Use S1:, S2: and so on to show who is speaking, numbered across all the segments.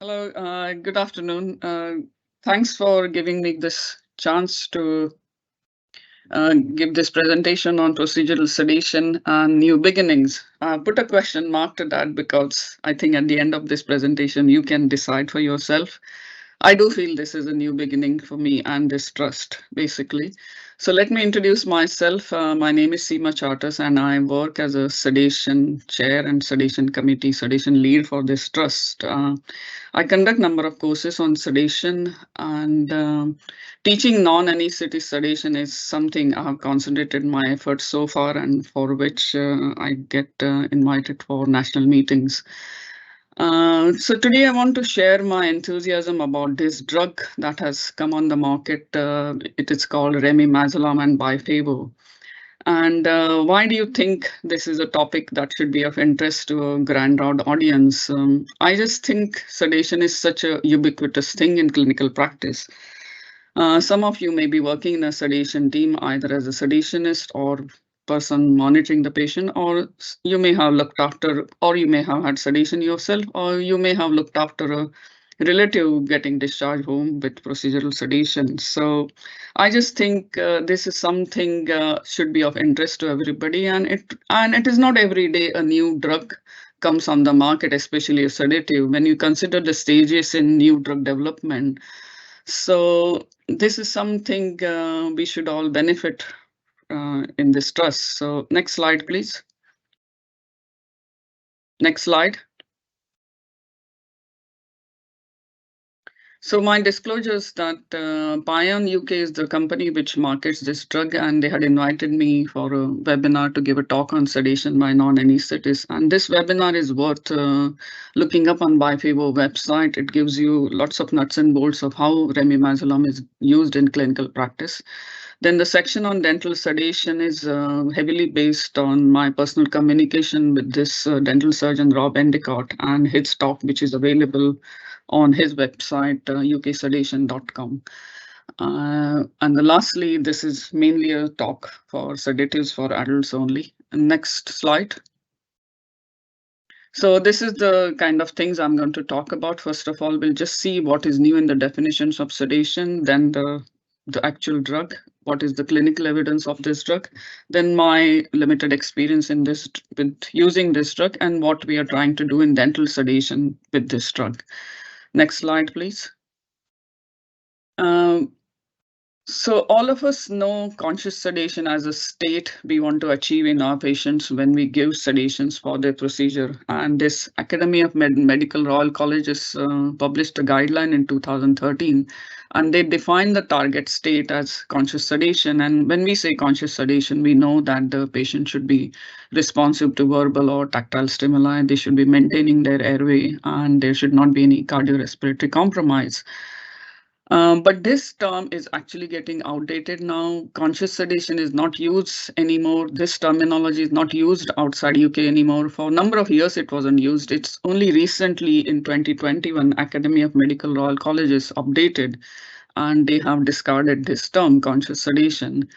S1: Hello, good afternoon. Thanks for giving me this chance to give this presentation on procedural sedation and new beginnings. Put a question mark to that because I think at the end of this presentation, you can decide for yourself. I do feel this is a new beginning for me and this trust, basically. So let me introduce myself. My name is Seema Charters, and I work as a sedation chair and sedation committee, sedation lead for this trust. I conduct number of courses on sedation and teaching non-anesthetic sedation is something I have concentrated my efforts so far and for which I get invited for national meetings. So today I want to share my enthusiasm about this drug that has come on the market. It is called remimazolam and Bifavo. And why do you think this is a topic that should be of interest to a grand round audience? I just think sedation is such a ubiquitous thing in clinical practice. Some of you may be working in a sedation team, either as a sedationist or person monitoring the patient, or you may have looked after, or you may have had sedation yourself, or you may have looked after a relative getting discharged home with procedural sedation. So I just think this is something should be of interest to everybody, and it is not every day a new drug comes on the market, especially a sedative. When you consider the stages in new drug development, so this is something we should all benefit in this trust. So next slide, please. Next slide. So my disclosure is that Pion UK is the company which markets this drug, and they had invited me for a webinar to give a talk on sedation by non-anesthetists. And this webinar is worth looking up on Bifavo website. It gives you lots of nuts and bolts of how remimazolam is used in clinical practice. Then the section on dental sedation is heavily based on my personal communication with this dental surgeon, Rob Endicott, and his talk, which is available on his website, uksedation.com. And lastly, this is mainly a talk for sedatives for adults only. Next slide. So this is the kind of things I'm going to talk about. First of all, we'll just see what is new in the definitions of sedation, then the actual drug, what is the clinical evidence of this drug, then my limited experience in this with using this drug, and what we are trying to do in dental sedation with this drug. Next slide, please. Um, so all of us know conscious sedation as a state we want to achieve in our patients when we give sedations for their procedure. And this Academy of Medical Royal Colleges published a guideline in 2013, and they defined the target state as conscious sedation. And when we say conscious sedation, we know that the patient should be responsive to verbal or tactile stimuli. They should be maintaining their airway, and there should not be any cardiorespiratory compromise. But this term is actually getting outdated now. Conscious sedation is not used anymore. This terminology is not used outside UK anymore. For a number of years, it wasn't used. It's only recently in 2020 when Academy of Medical Royal Colleges updated, and they have discarded this term, conscious sedation.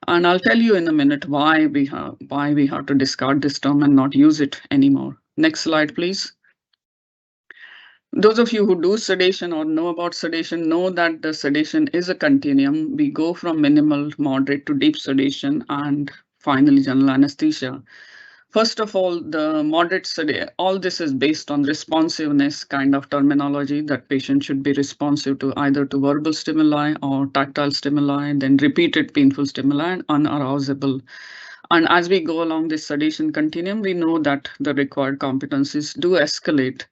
S1: And I'll tell you in a minute why we have to discard this term and not use it anymore. Next slide, please. Those of you who do sedation or know about sedation know that the sedation is a continuum. We go from minimal, moderate to deep sedation, and finally general anesthesia. First of all, the moderate sedation, all this is based on responsiveness kind of terminology, that patient should be responsive to either to verbal stimuli or tactile stimuli, then repeated painful stimuli, and unarousable. And as we go along this sedation continuum, we know that the required competencies do escalate.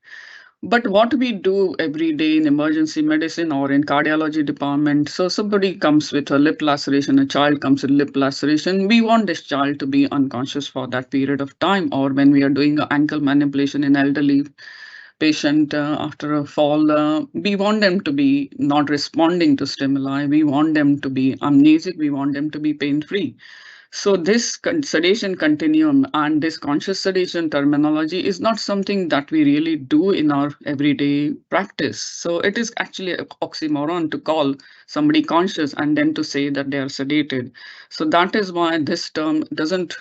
S1: But what we do every day in emergency medicine or in cardiology department, so somebody comes with a lip laceration, a child comes with lip laceration, we want this child to be unconscious for that period of time. Or when we are doing ankle manipulation in elderly patient after a fall, we want them to be not responding to stimuli. We want them to be amnesic. We want them to be pain-free. So this sedation continuum and this conscious sedation terminology is not something that we really do in our everyday practice. So it is actually an oxymoron to call somebody conscious and then to say that they are sedated. So that is why this term doesn't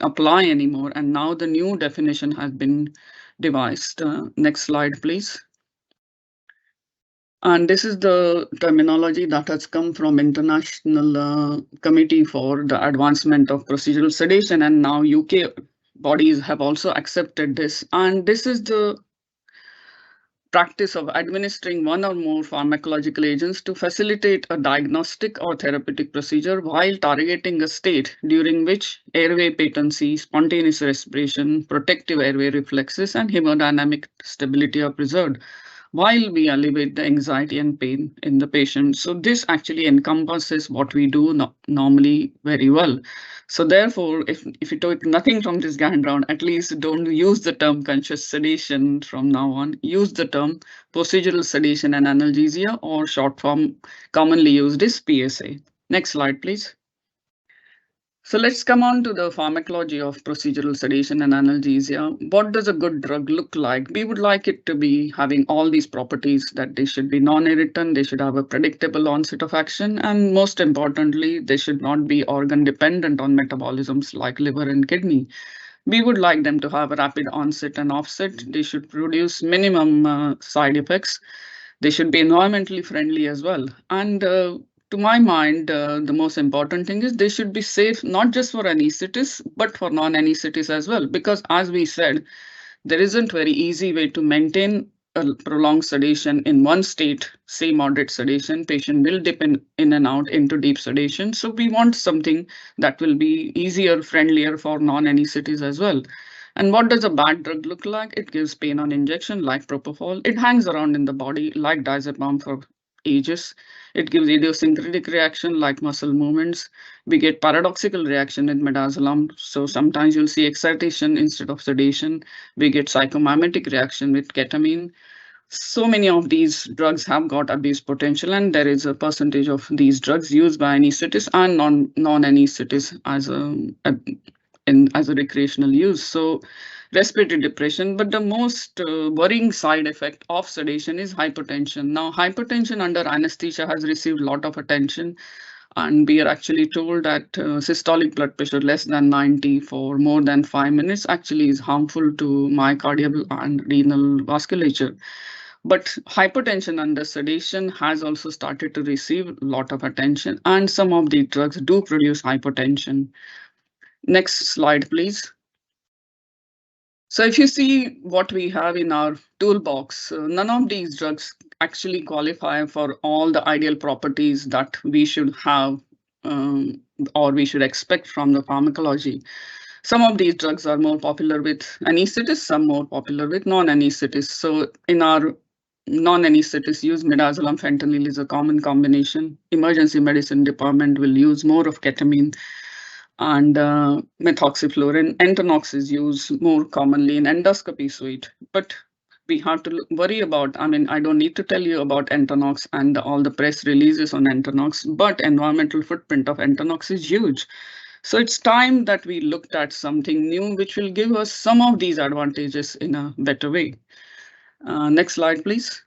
S1: apply anymore. And now the new definition has been devised. Next slide, please. And this is the terminology that has come from International Committee for the Advancement of Procedural Sedation, and now UK bodies have also accepted this. And this is the practice of administering one or more pharmacological agents to facilitate a diagnostic or therapeutic procedure while targeting a state during which airway patency, spontaneous respiration, protective airway reflexes, and hemodynamic stability are preserved while we alleviate the anxiety and pain in the patient. So this actually encompasses what we do normally very well. So therefore, if you take nothing from this guide round, at least don't use the term conscious sedation from now on. Use the term procedural sedation and analgesia, or short form commonly used is PSA. Next slide, please. So let's come on to the pharmacology of procedural sedation and analgesia. What does a good drug look like? We would like it to be having all these properties, that they should be non-irritant, they should have a predictable onset of action, and most importantly, they should not be organ dependent on metabolisms like liver and kidney. We would like them to have a rapid onset and offset. They should produce minimum side effects. They should be environmentally friendly as well. And to my mind, the most important thing is they should be safe, not just for anesthetists, but for non-anesthetists as well. Because as we said, there isn't very easy way to maintain a prolonged sedation in one state, say moderate sedation. Patient will dip in and out into deep sedation. So we want something that will be easier, friendlier for non-anesthetists as well. And what does a bad drug look like? It gives pain on injection like propofol. It hangs around in the body like diazepam for ages. It gives idiosyncratic reaction like muscle movements. We get paradoxical reaction in midazolam. So sometimes you'll see excitation instead of sedation. We get psychomimetic reaction with ketamine. So many of these drugs have got abuse potential, and there is a percentage of these drugs used by anesthetists and non-anesthetists as a recreational use. So respiratory depression, but the most worrying side effect of sedation is hypertension. Now, hypertension under anesthesia has received a lot of attention, and we are actually told that systolic blood pressure less than 90 for more than 5 minutes actually is harmful to myocardial and renal vasculature. But hypertension under sedation has also started to receive a lot of attention, and some of the drugs do produce hypertension. Next slide, please. So if you see what we have in our toolbox, none of these drugs actually qualify for all the ideal properties that we should have or we should expect from the pharmacology. Some of these drugs are more popular with anesthetists, some more popular with non-anesthetists. So in our non-anesthetists use midazolam fentanyl is a common combination. Emergency medicine department will use more of ketamine and methoxyfluorine. Entonox is used more commonly in endoscopy suite, but we have to worry about, I mean, I don't need to tell you about Entonox and all the press releases on Entonox, but environmental footprint of Entonox is huge. So it's time that we looked at something new, which will give us some of these advantages in a better way. Next slide, please.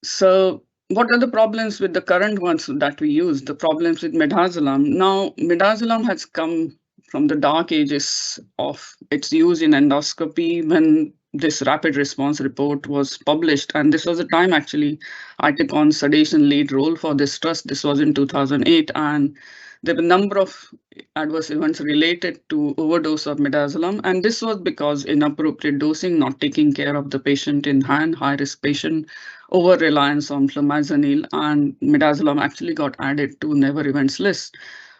S1: So what are the problems with the current ones that we use? The problems with midazolam. Now, midazolam has come from the dark ages of its use in endoscopy when this rapid response report was published. And this was a time actually I took on sedation lead role for this trust. This was in 2008. And there were a number of adverse events related to overdose of midazolam. And this was because inappropriate dosing, not taking care of the patient in hand, high-risk patient, over-reliance on flumazenil, and midazolam actually got added to never events list.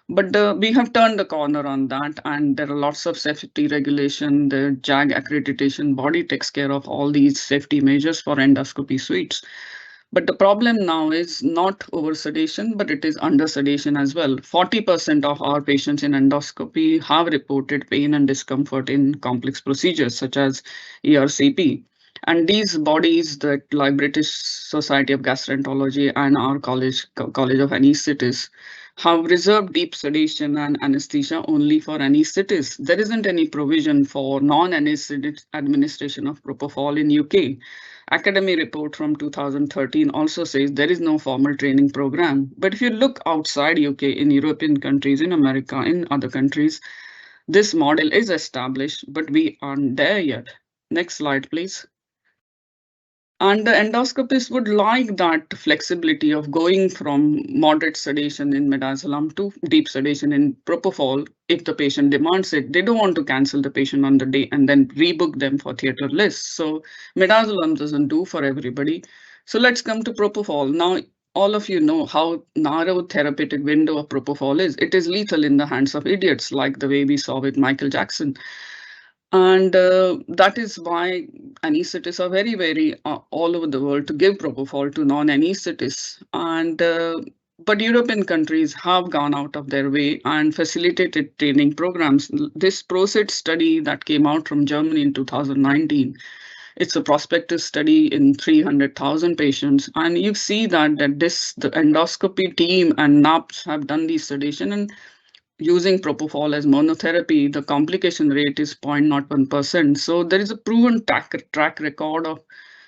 S1: But we have turned the corner on that, and there are lots of safety regulation. The JAG accreditation body takes care of all these safety measures for endoscopy suites. But the problem now is not over sedation, but it is under sedation as well. 40% of our patients in endoscopy have reported pain and discomfort in complex procedures such as ERCP. And these bodies, that like British Society of Gastroenterology and our College of Anesthetists, have reserved deep sedation and anesthesia only for anesthetists. There isn't any provision for non-anesthetic administration of propofol in UK. Academy report from 2013 also says there is no formal training program. But if you look outside UK, in European countries, in America, in other countries, this model is established, but we aren't there yet. Next slide, please. And the endoscopist would like that flexibility of going from moderate sedation in midazolam to deep sedation in propofol if the patient demands it. They don't want to cancel the patient on the day and then rebook them for theater lists. So midazolam doesn't do for everybody. So let's come to propofol. Now, all of you know how narrow therapeutic window of propofol is. It is lethal in the hands of idiots, like the way we saw with Michael Jackson. And that is why anesthetists are very, very all over the world to give propofol to non-anesthetists. And but European countries have gone out of their way and facilitated training programs. This PROCED study that came out from Germany in 2019, it's a prospective study in 300,000 patients, and you see that the endoscopy team and NAPs have done the sedation, and using propofol as monotherapy, the complication rate is 0.01%. So there is a proven track record of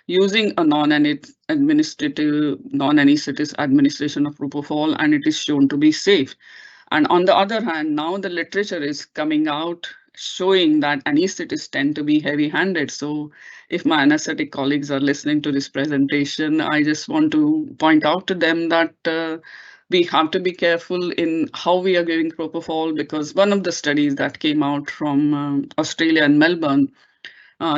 S1: using a non-administrative, non-anesthetist administration of propofol, and it is shown to be safe. And on the other hand, now the literature is coming out showing that anesthetists tend to be heavy-handed. So if my anesthetic colleagues are listening to this presentation, I just want to point out to them that we have to be careful in how we are giving propofol, because one of the studies that came out from Australia and Melbourne,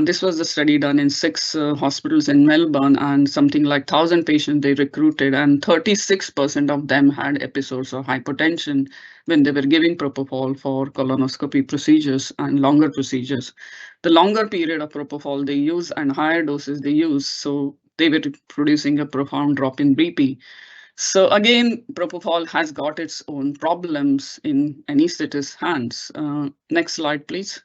S1: this was a study done in 6 hospitals in Melbourne, and something like 1,000 patients they recruited, and 36% of them had episodes of hypotension when they were giving propofol for colonoscopy procedures and longer procedures. The longer period of propofol they use and higher doses they use, so they were producing a profound drop in BP. So again, propofol has got its own problems in anesthetist's hands. Next slide, please.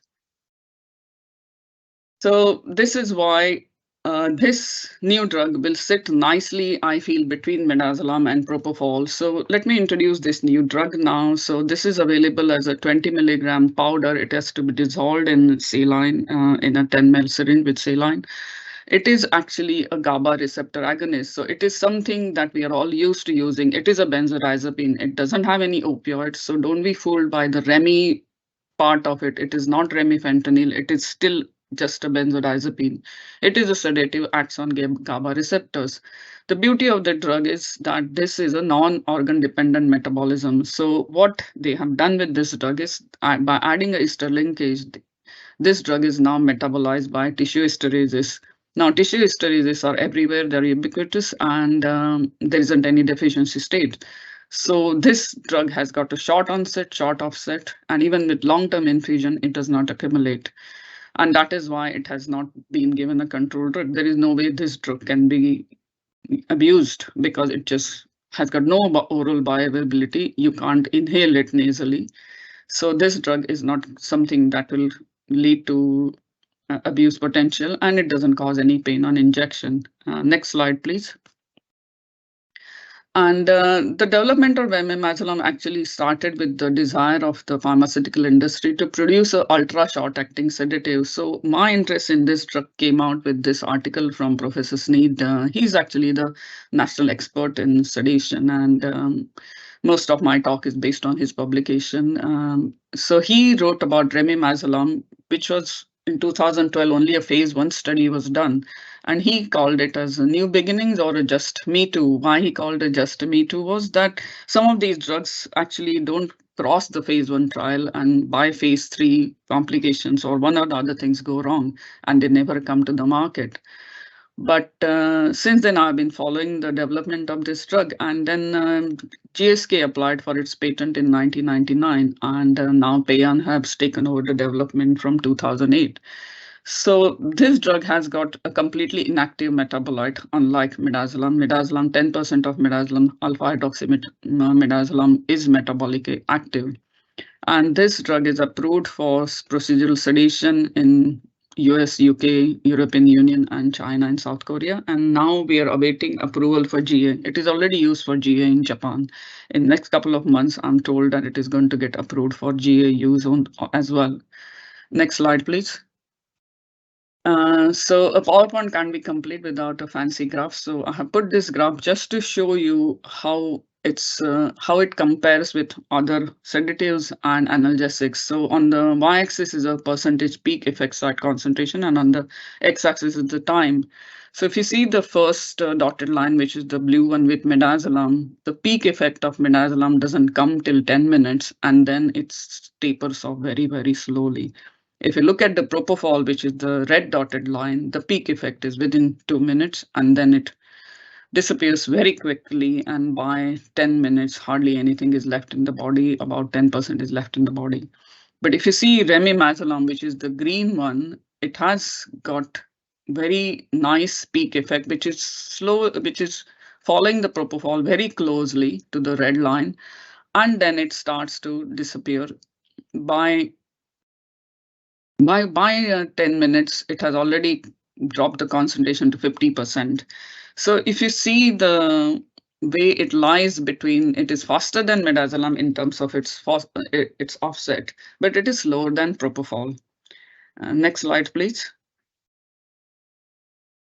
S1: So this is why this new drug will sit nicely, I feel, between midazolam and propofol. So let me introduce this new drug now. So this is available as a 20 milligram powder. It has to be dissolved in saline, in a 10 ml syringe with saline. It is actually a GABA receptor agonist. So it is something that we are all used to using. It is a benzodiazepine. It doesn't have any opioids. So don't be fooled by the REMI part of it. It is not remifentanil. It is still just a benzodiazepine. It is a sedative, acts on GABA receptors. The beauty of the drug is that this is a non-organ dependent metabolism. So what they have done with this drug is by adding a ester linkage, this drug is now metabolized by tissue esterases. Now, tissue esterases are everywhere, they're ubiquitous, and there isn't any deficiency state. So this drug has got a short onset, short offset, and even with long-term infusion, it does not accumulate. And that is why it has not been given a control drug. There is no way this drug can be abused because it just has got no oral bioavailability. You can't inhale it nasally. So this drug is not something that will lead to abuse potential, and it doesn't cause any pain on injection. Next slide, please. And the development of imimazolam actually started with the desire of the pharmaceutical industry to produce an ultra short-acting sedative. So my interest in this drug came out with this article from Professor Sneed. He's actually the national expert in sedation, and most of my talk is based on his publication. So he wrote about remimazolam, which was in 2012, only a phase 1 study was done. And he called it as a new beginnings or a just me too. Why he called it just me too was that some of these drugs actually don't cross the phase 1 trial, and by phase 3 complications or one or the other things go wrong and they never come to the market. But since then, I've been following the development of this drug, and then GSK applied for its patent in 1999, and now Payan has taken over the development from 2008. So this drug has got a completely inactive metabolite, unlike midazolam. Midazolam, 10% of midazolam, alpha-hydroxymidazolam is metabolically active. And this drug is approved for procedural sedation in US, UK, European Union, and China and South Korea. And now we are awaiting approval for GA. It is already used for GA in Japan. In next couple of months, I'm told that it is going to get approved for GA use as well. Next slide, please. So a PowerPoint can't be complete without a fancy graph. So I have put this graph just to show you how it compares with other sedatives and analgesics. So on the y-axis is a percentage peak effect site concentration, and on the x-axis is the time. So if you see the first dotted line, which is the blue one with midazolam, the peak effect of midazolam doesn't come till 10 minutes, and then it tapers off very, very slowly. If you look at the propofol, which is the red dotted line, the peak effect is within 2 minutes, and then it disappears very quickly. And by 10 minutes, hardly anything is left in the body. About 10% is left in the body. But if you see remimazolam, which is the green one, it has got very nice peak effect, which is slow, which is following the propofol very closely to the red line, and then it starts to disappear. By 10 minutes, it has already dropped the concentration to 50%. So if you see the way it lies between, it is faster than midazolam in terms of its offset, but it is slower than propofol. Next slide, please.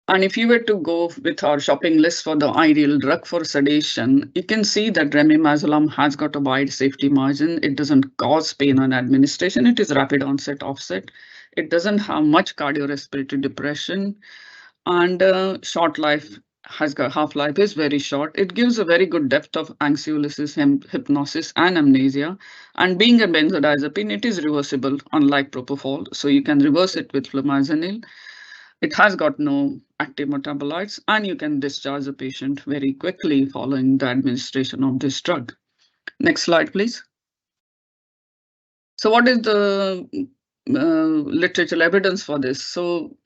S1: And if you were to go with our shopping list for the ideal drug for sedation, you can see that remimazolam has got a wide safety margin. It doesn't cause pain on administration. It is rapid onset offset. It doesn't have much cardiorespiratory depression, and short life has got half-life is very short. It gives a very good depth of anxiolysis, hypnosis, and amnesia. And being a benzodiazepine, it is reversible, unlike propofol. So you can reverse it with flumazenil. It has got no active metabolites, and you can discharge the patient very quickly following the administration of this drug. Next slide, please. So what is the literature evidence for this? So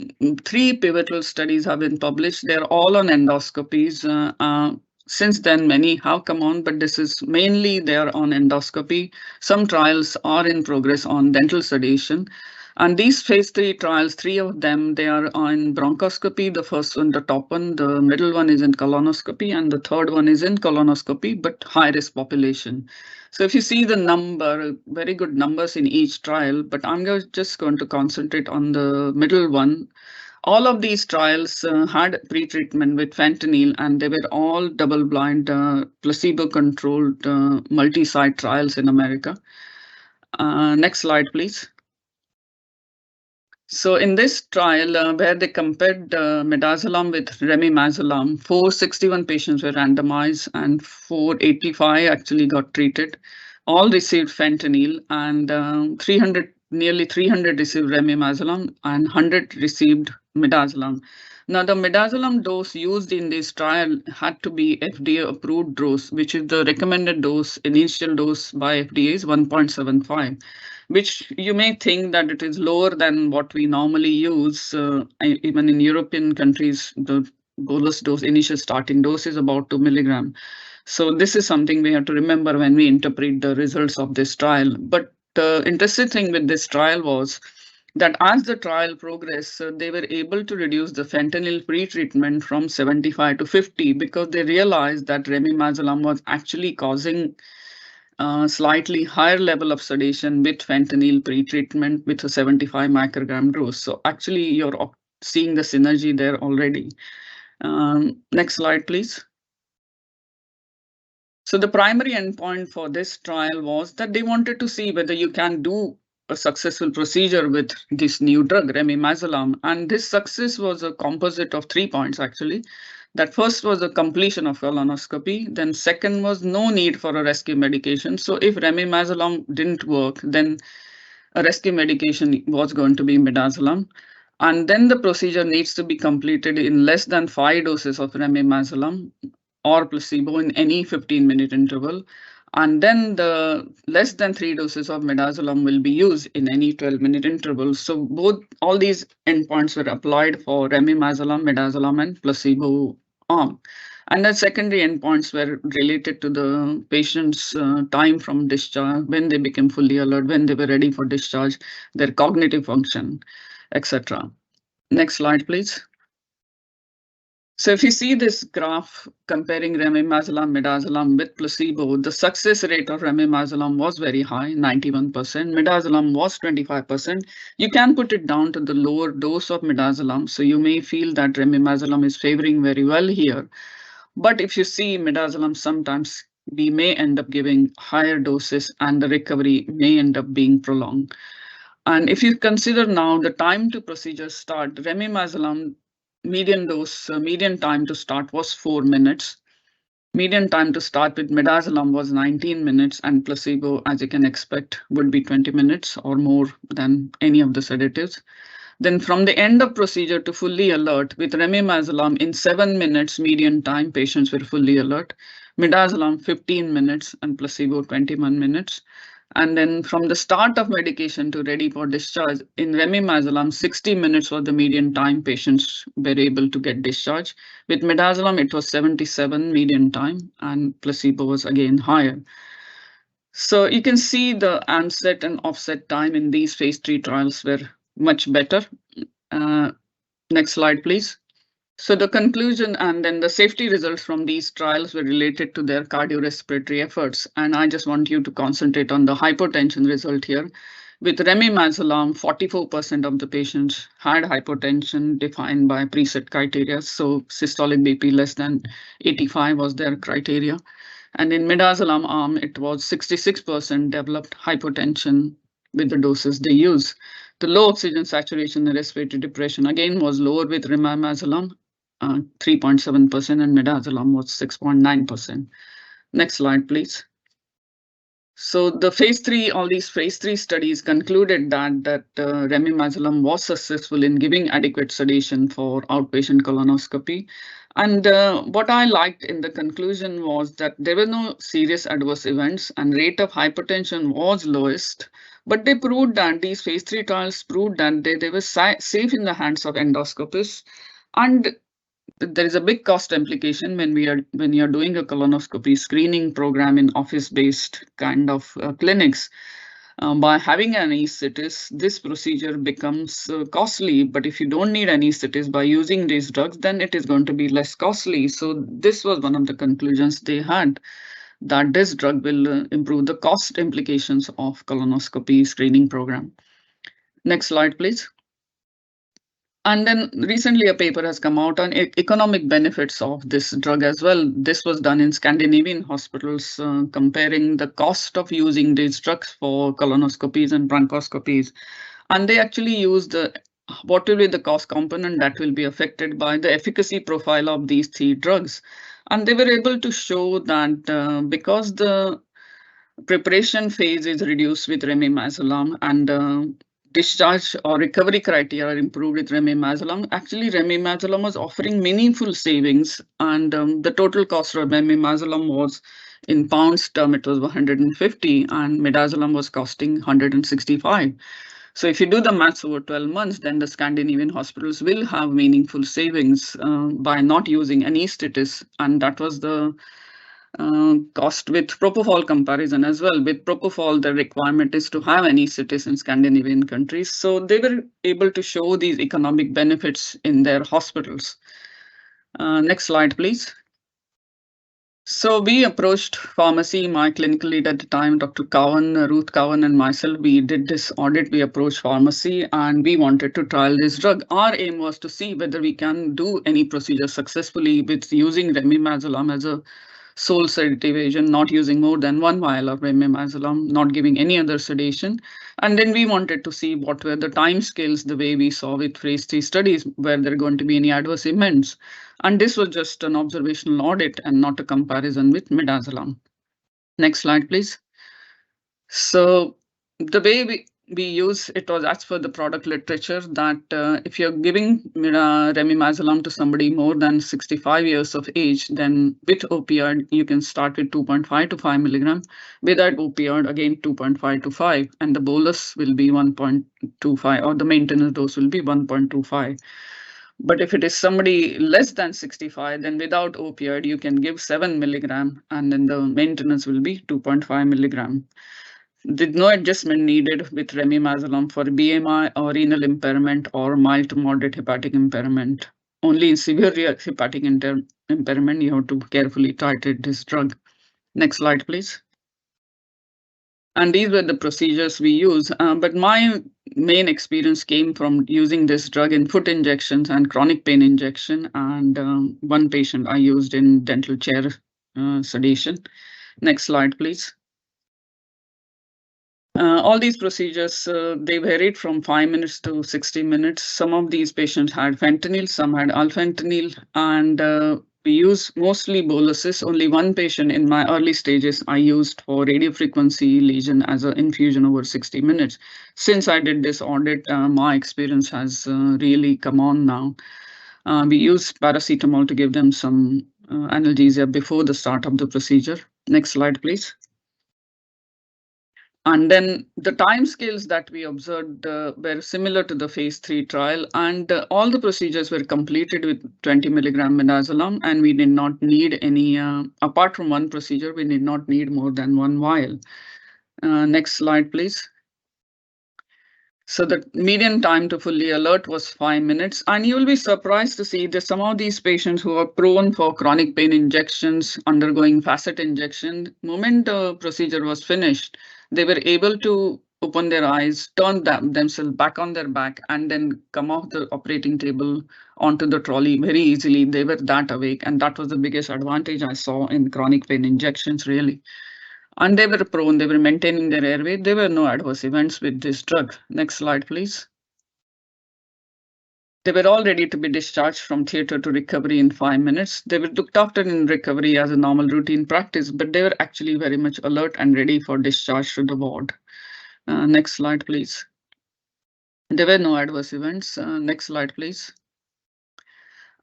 S1: 3 pivotal studies have been published. They're all on endoscopies. Since then, many have come on, but this is mainly they are on endoscopy. Some trials are in progress on dental sedation. And these phase 3 trials, 3 of them, they are on bronchoscopy. The first one, the top one, the middle one is in colonoscopy, and the third one is in colonoscopy, but high-risk population. So if you see the number, very good numbers in each trial, but I'm just going to concentrate on the middle one. All of these trials had pretreatment with fentanyl, and they were all double-blind, placebo-controlled, multi-site trials in America. Next slide, please. So in this trial, where they compared midazolam with remimazolam, 461 patients were randomized and 485 actually got treated. All received fentanyl, and nearly 300 received remimazolam and 100 received midazolam. Now, the midazolam dose used in this trial had to be FDA approved dose, which is the recommended dose, initial dose by FDA is 1.75, which you may think that it is lower than what we normally use. Even in European countries, the bolus dose, initial starting dose is about 2 milligram. So this is something we have to remember when we interpret the results of this trial. But the interesting thing with this trial was that as the trial progressed, they were able to reduce the fentanyl pre-treatment from 75 to 50 because they realized that remimazolam was actually causing slightly higher level of sedation with fentanyl pre-treatment with a 75 microgram dose. So actually, you're seeing the synergy there already. Next slide, please. So the primary endpoint for this trial was that they wanted to see whether you can do a successful procedure with this new drug, remimazolam. And this success was a composite of 3 points, actually. That first was the completion of colonoscopy. Then second was no need for a rescue medication. So if remimazolam didn't work, then a rescue medication was going to be midazolam. And then the procedure needs to be completed in less than 5 doses of remimazolam or placebo in any 15-minute interval. And then the less than 3 doses of midazolam will be used in any 12-minute interval. So all these endpoints were applied for remimazolam, midazolam, and placebo arm. And the secondary endpoints were related to the patient's time from discharge, when they became fully alert, when they were ready for discharge, their cognitive function, etc. Next slide, please. So if you see this graph comparing remimazolam, midazolam with placebo, the success rate of remimazolam was very high, 91%. Midazolam was 25%. You can put it down to the lower dose of midazolam. So you may feel that remimazolam is favoring very well here. But if you see midazolam, sometimes we may end up giving higher doses and the recovery may end up being prolonged. And if you consider now the time to procedure start, remimazolam median dose, median time to start was 4 minutes. Median time to start with midazolam was 19 minutes, and placebo, as you can expect, would be 20 minutes or more than any of the sedatives. Then from the end of procedure to fully alert, with remimazolam in 7 minutes median time, patients were fully alert. Midazolam 15 minutes and placebo 21 minutes. And then from the start of medication to ready for discharge, in remimazolam, 60 minutes was the median time patients were able to get discharged. With midazolam, it was 77 median time, and placebo was again higher. So you can see the onset and offset time in these phase 3 trials were much better. Uh, Next slide, please. So the conclusion and then the safety results from these trials were related to their cardiorespiratory efforts. And I just want you to concentrate on the hypertension result here. With remimazolam, 44% of the patients had hypertension defined by preset criteria. So systolic BP less than 85 was their criteria. And in midazolam arm, it was 66% developed hypertension with the doses they use. The low oxygen saturation and respiratory depression again was lower with remimazolam, 3.7%, and midazolam was 6.9%. Next slide, please. So the phase 3, all these phase 3 studies concluded that remimazolam was successful in giving adequate sedation for outpatient colonoscopy. And what I liked in the conclusion was that there were no serious adverse events and rate of hypertension was lowest. But they proved that these phase 3 trials proved that they were safe in the hands of endoscopists. And there is a big cost implication when you're doing a colonoscopy screening program in office-based kind of clinics. By having an anesthetist, this procedure becomes costly. But if you don't need anesthetist by using these drugs, then it is going to be less costly. So this was one of the conclusions they had, that this drug will improve the cost implications of colonoscopy screening program. Next slide, please. And then recently a paper has come out on economic benefits of this drug as well. This was done in Scandinavian hospitals, comparing the cost of using these drugs for colonoscopies and bronchoscopies. And they actually use what will be the cost component that will be affected by the efficacy profile of these 3 drugs. And they were able to show that because the preparation phase is reduced with remimazolam and discharge or recovery criteria are improved with remimazolam. Actually, remimazolam was offering meaningful savings, and the total cost of remimazolam was, in pounds term, it was 150, and midazolam was costing 165. So if you do the maths over 12 months, then the Scandinavian hospitals will have meaningful savings by not using anesthetists, and that was the cost with propofol comparison as well. With propofol, the requirement is to have anesthetists in Scandinavian countries. So they were able to show these economic benefits in their hospitals. Next slide, please. So we approached pharmacy, my clinical lead at the time, Dr. Cowan, Ruth Cowan, and myself. We did this audit. We approached pharmacy and we wanted to trial this drug. Our aim was to see whether we can do any procedure successfully with using remimazolam as a sole sedative agent, not using more than 1 vial of remimazolam, not giving any other sedation. And then we wanted to see what were the time scales, the way we saw with phase 3 studies, were there going to be any adverse events. And this was just an observational audit and not a comparison with midazolam. Next slide, please. So the way we use it was as per the product literature that if you're giving remimazolam to somebody more than 65 years of age, then with opioid, you can start with 2.5 to 5 milligram. Without opioid, again, 2.5 to 5, and the bolus will be 1.25, or the maintenance dose will be 1.25. But if it is somebody less than 65, then without opioid, you can give 7 milligram, and then the maintenance will be 2.5 milligram. Did no adjustment needed with remimazolam for BMI or renal impairment or mild to moderate hepatic impairment. Only in severe hepatic impairment, you have to carefully titrate this drug. Next slide, please. And these were the procedures we use. But my main experience came from using this drug in foot injections and chronic pain injection. And one patient I used in dental chair sedation. Next slide, please. All these procedures, they varied from 5 minutes to 60 minutes. Some of these patients had fentanyl, some had alfentanil, and we use mostly boluses. Only one patient in my early stages I used for radiofrequency lesion as an infusion over 60 minutes. Since I did this audit, my experience has really come on now. We use paracetamol to give them some analgesia before the start of the procedure. Next slide, please. And then the timescales that we observed were similar to the phase 3 trial, and all the procedures were completed with 20 milligram midazolam, and we did not need any, apart from one procedure, we did not need more than one vial. Next slide, please. So the median time to fully alert was 5 minutes, and you will be surprised to see that some of these patients who are prone for chronic pain injections, undergoing facet injection, moment the procedure was finished, they were able to open their eyes, turn themselves back on their back, and then come off the operating table onto the trolley very easily. They were that awake, and that was the biggest advantage I saw in chronic pain injections, really. And they were prone, they were maintaining their airway. There were no adverse events with this drug. Next slide, please. They were all ready to be discharged from theater to recovery in 5 minutes. They were looked after in recovery as a normal routine practice, but they were actually very much alert and ready for discharge to the ward. Next slide, please. There were no adverse events. Next slide, please.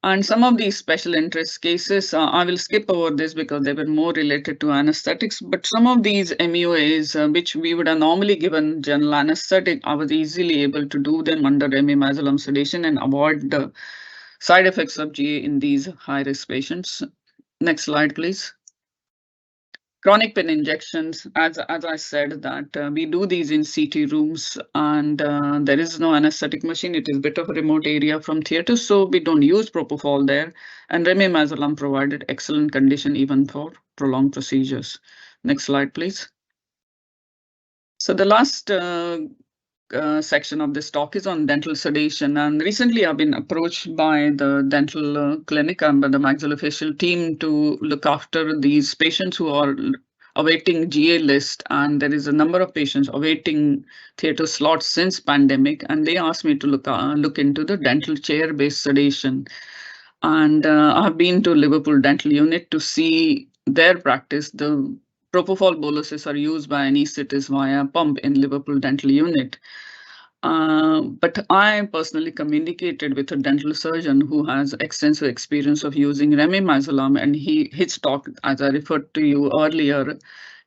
S1: And some of these special interest cases, I will skip over this because they were more related to anesthetics, but some of these MUAs, which we would have normally given general anesthetic, I was easily able to do them under remimazolam sedation and avoid the side effects of GA in these high-risk patients. Next slide, please. Chronic pain injections, as I said, that we do these in CT rooms, and there is no anesthetic machine. It is a bit of a remote area from theater, so we don't use propofol there. And remimazolam provided excellent condition even for prolonged procedures. Next slide, please. So the last section of this talk is on dental sedation. And recently I've been approached by the dental clinic and by the maxillofacial team to look after these patients who are awaiting GA list. And there is a number of patients awaiting theater slots since pandemic. And they asked me to look into the dental chair-based sedation. And I've been to Liverpool Dental Unit to see their practice. The propofol boluses are used by anesthetists via pump in Liverpool Dental Unit. But I personally communicated with a dental surgeon who has extensive experience of using remimazolam, and his talk, as I referred to you earlier,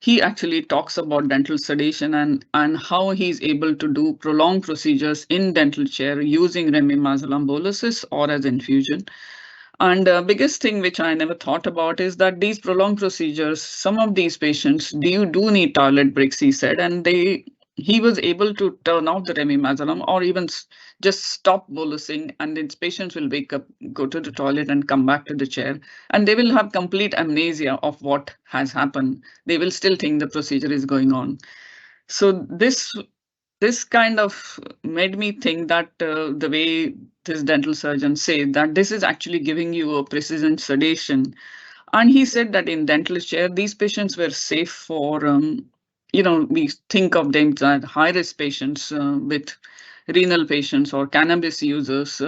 S1: he actually talks about dental sedation and how he's able to do prolonged procedures in dental chair using remimazolam boluses or as infusion. And the biggest thing which I never thought about is that these prolonged procedures, some of these patients do need toilet breaks, he said, and he was able to turn off the remimazolam or even just stop bolusing, and its patients will wake up, go to the toilet and come back to the chair, and they will have complete amnesia of what has happened. They will still think the procedure is going on. So this kind of made me think that the way this dental surgeon said that this is actually giving you a precision sedation. And he said that in dental chair, these patients were safe for, we think of them as high risk patients with renal patients or cannabis users.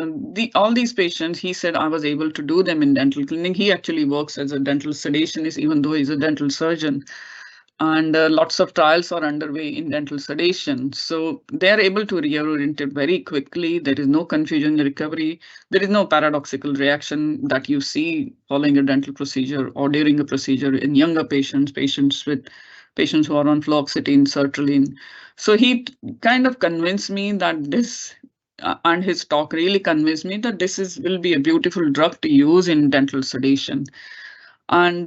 S1: All these patients, he said, I was able to do them in dental clinic. He actually works as a dental sedationist, even though he's a dental surgeon. And lots of trials are underway in dental sedation. So they are able to reorient it very quickly. There is no confusion in recovery. There is no paradoxical reaction that you see following a dental procedure or during a procedure in younger patients, patients who are on fluoxetine, sertraline. So he kind of convinced me that this, and his talk really convinced me that will be a beautiful drug to use in dental sedation. And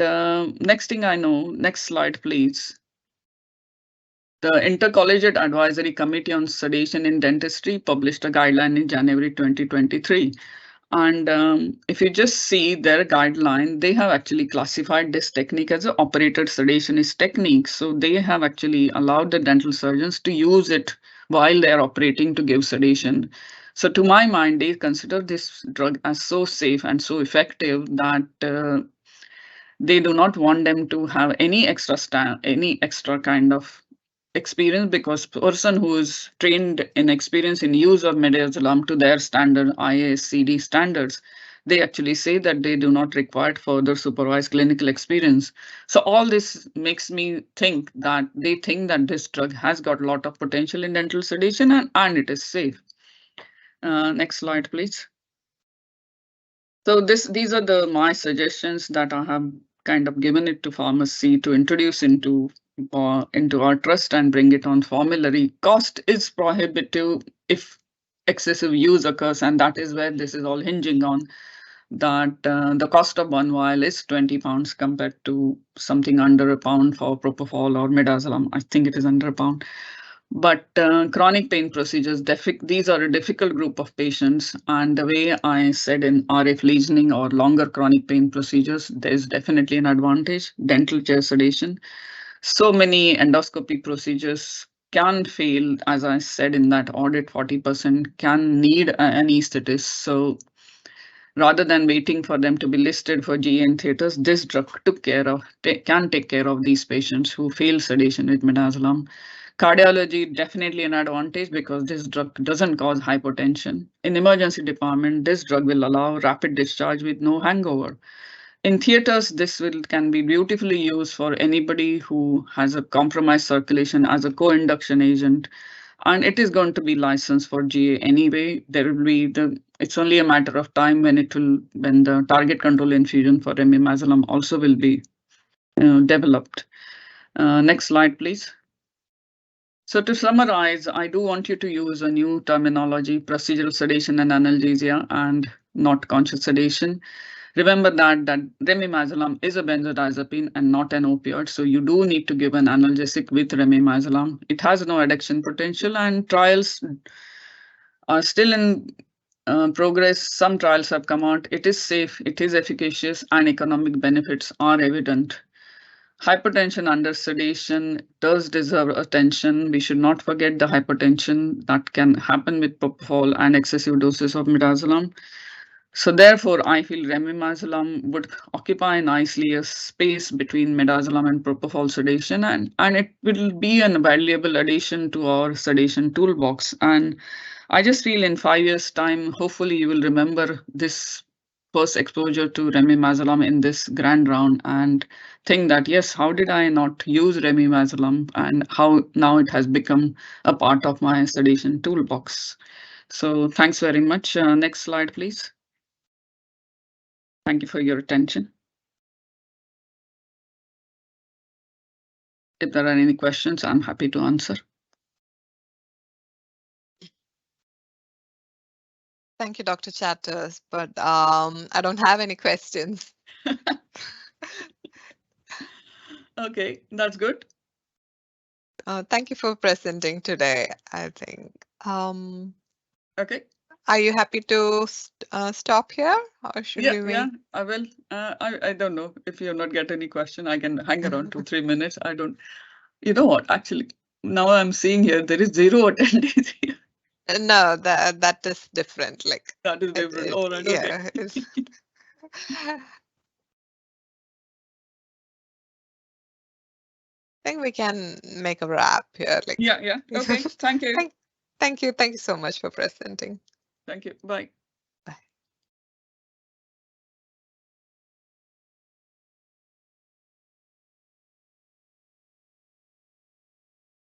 S1: next thing I know, next slide, please. The Intercollegiate Advisory Committee on Sedation in Dentistry published a guideline in January 2023. And if you just see their guideline, they have actually classified this technique as an operated sedationist technique. So they have actually allowed the dental surgeons to use it while they're operating to give sedation. So to my mind, they consider this drug as so safe and so effective that they do not want them to have any extra kind of experience, because person who is trained in experience in use of midazolam to their standard IASCD standards, they actually say that they do not require further supervised clinical experience. So all this makes me think that they think that this drug has got a lot of potential in dental sedation, and it is safe. Next slide, please. So these are my suggestions that I have kind of given it to pharmacy to introduce into our trust and bring it on formulary. Cost is prohibitive if excessive use occurs, and that is where this is all hinging on. That the cost of one vial is £20 compared to something under a pound for propofol or midazolam. I think it is under a pound. But chronic pain procedures, these are a difficult group of patients. And the way I said in RF lesioning or longer chronic pain procedures, there's definitely an advantage. Dental chair sedation. So many endoscopy procedures can fail, as I said in that audit, 40% can need an anesthetist. So rather than waiting for them to be listed for GN theaters, this drug can take care of these patients who fail sedation with midazolam. Cardiology, definitely an advantage because this drug doesn't cause hypotension. In emergency department, this drug will allow rapid discharge with no hangover. In theaters, this can be beautifully used for anybody who has a compromised circulation as a co-induction agent, and it is going to be licensed for GA anyway. There will be it's only a matter of time when the target control infusion for remimazolam also will be developed. Next slide, please. So to summarize, I do want you to use a new terminology, procedural sedation and analgesia, and not conscious sedation. Remember that remimazolam is a benzodiazepine and not an opioid, so you do need to give an analgesic with remimazolam. It has no addiction potential, and trials are still in progress. Some trials have come out. It is safe, it is efficacious, and economic benefits are evident. Hypertension under sedation does deserve attention. We should not forget the hypertension that can happen with propofol and excessive doses of midazolam. So therefore, I feel remimazolam would occupy nicely a space between midazolam and propofol sedation, and it will be a valuable addition to our sedation toolbox. And I just feel in 5 years' time, hopefully you will remember this first exposure to remimazolam in this grand round and think that, yes, how did I not use remimazolam, and how now it has become a part of my sedation toolbox. So thanks very much. Next slide, please. Thank you for your attention. If there are any questions, I'm happy to answer.
S2: Thank you, Dr. Chatters, but I don't have any questions.
S1: Okay, that's good.
S2: Thank you for presenting today, I think.
S1: Okay.
S2: Are you happy to stop here, or should we make?
S1: Yeah, I will. I don't know if you're not get any question. I can hang around 2-3 minutes. I don't. You know what? Actually, now I'm seeing here there is 0 attendees here.
S2: No, that is different. Like
S1: That is different. All right.
S2: Yeah.
S1: Okay.
S2: I think we can make a wrap here. Like
S1: Yeah. Okay. Thank you.
S2: Thank you so much for presenting.
S1: Thank you. Bye.